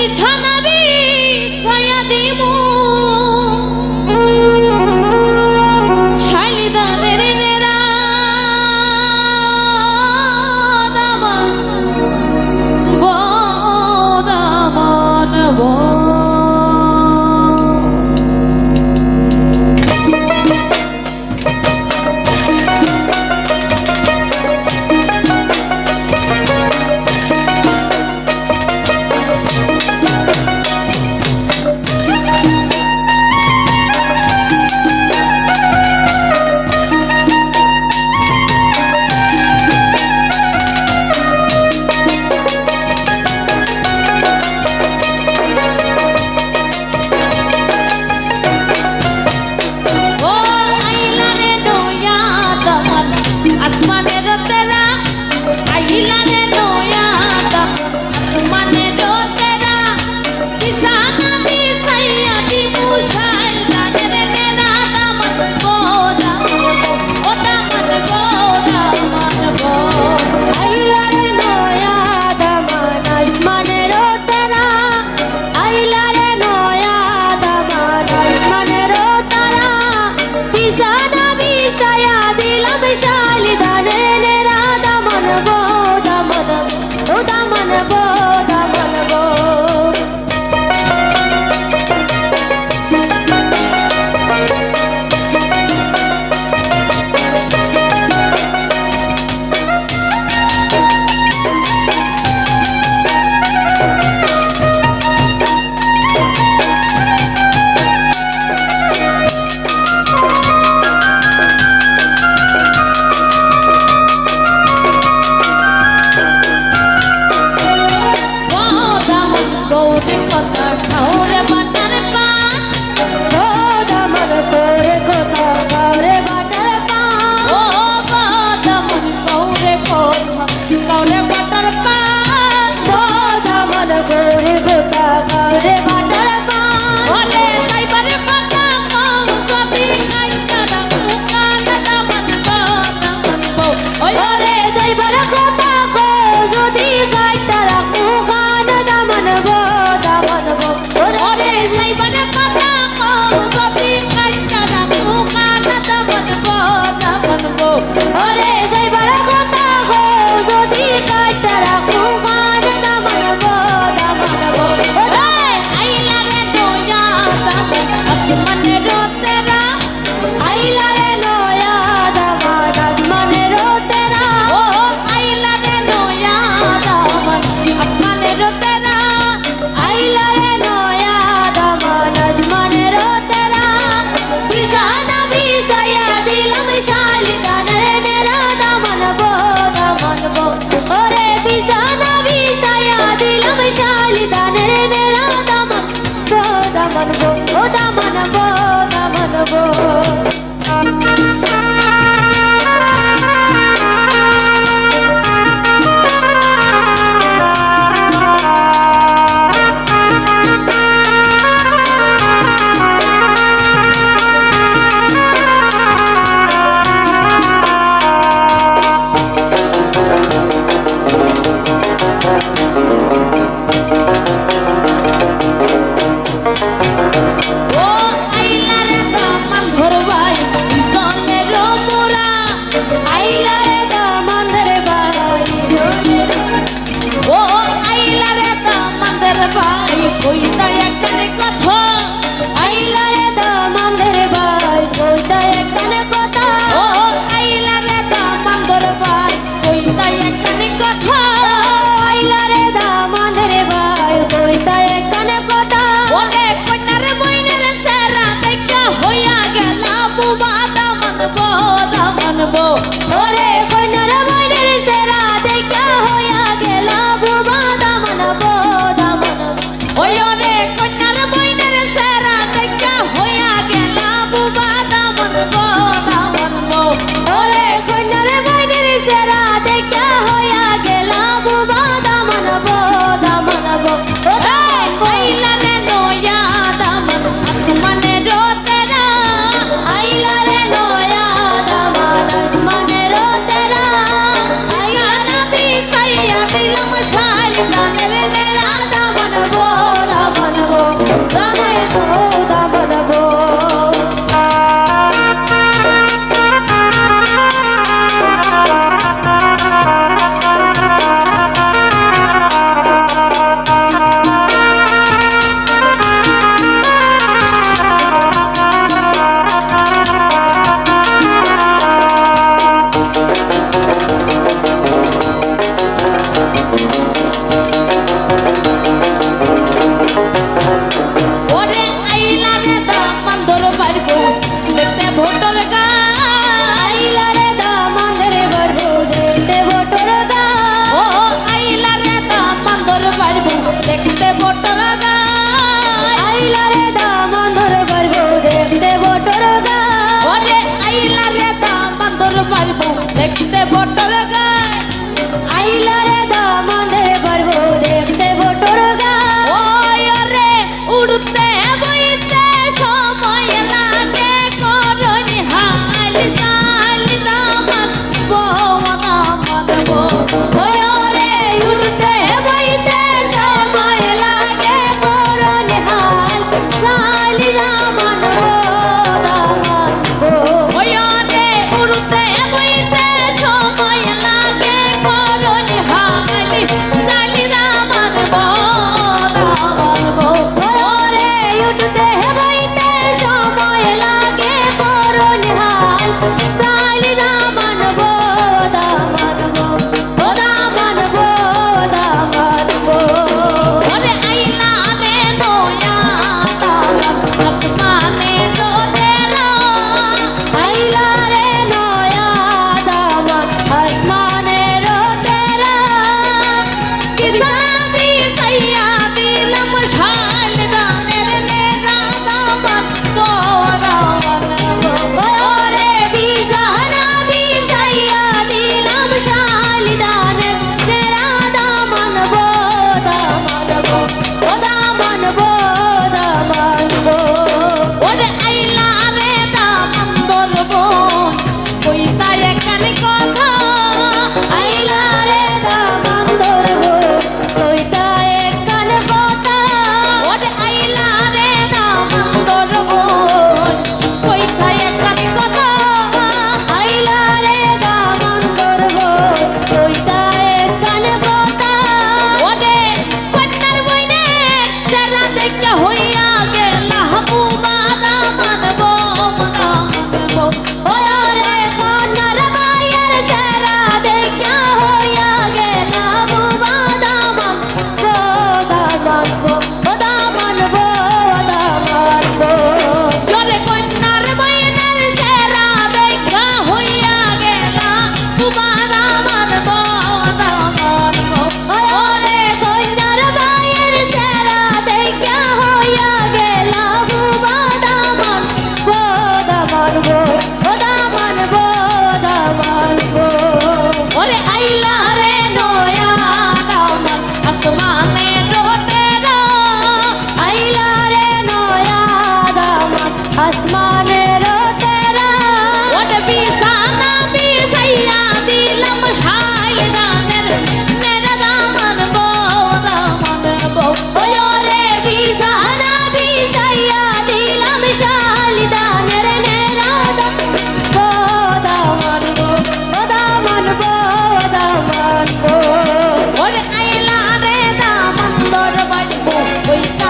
বিছানা বিছায়া দিমু শালিদানের নেরা দামান দামান বটর গায় আইলা রে দামোদর পারবো দেখতে বটর গায় ওরে আইলা রে দামোদর পারবো দেখতে বটর গায় আইলা রে দামোদর পারবো দেখতে বটর গায় ওই রে উড়তে বইতে সময় লাগে করনি হাল সাল দামান বওদামান বো ওই রে উড়তে বইতে সময় লাগে করনি হাল সালি দামান দামান ওই রে উড়তে বইতে সময় লাগে করনি হাল সাল দামান বওদামান বো ওরে উঠতে বইতে সময় লাগে করনি হাল সালি দামান দামান দামান দামান ওরে আইলা রে নয়া দামান আসমানে রোদেরা আইলা রে নয়া দামান আসমানের তেরা কিসাবি সাইয়া দিলম শাল গানের মেরা দামান বওদামান বো ওরে বিজানা বিজাইয়া দিলাম শালিদানের তেরা দামান দামান দামান দামান ওরে আইলা রে দামান দরবো কইতা একানি কথা আইলা রে দামান ধরবো কইতা একখান কথা ওরে আইলা রে দামান দরবো কইতা একানি কথা আইলা রে দামান ধরবো কইতা একখান কথা ওরে কন্যার বইনে যারা দেখা হইয়া গেলা বুবা দামান বো দামান বো ওরে কন্যার মায়ের চেহারা দেখা হইয়া গেল বুবা দামান দামান জলে কন্যার বইনের চেহারা দেখা হইয়া গেলা বুবা দামান বো দামান বো ওরে কন্যার মায়ের চেহারা দেখা হইয়া গেল বুবা দামান দামান ওরে আইলা রে নয়া দামান আসমানে রোদেরা আইলা রে নয়া দামান আসমানের তেরা ওরে বিছানা বিছাইয়া দিলাম শাল গানের মেরা দামান বো দামান বো ওরে বিছানা বিছাইয়া দিলাম শালিদানের নেরা দামান ওরে আইলা রে দামান দরবাই বো কইতা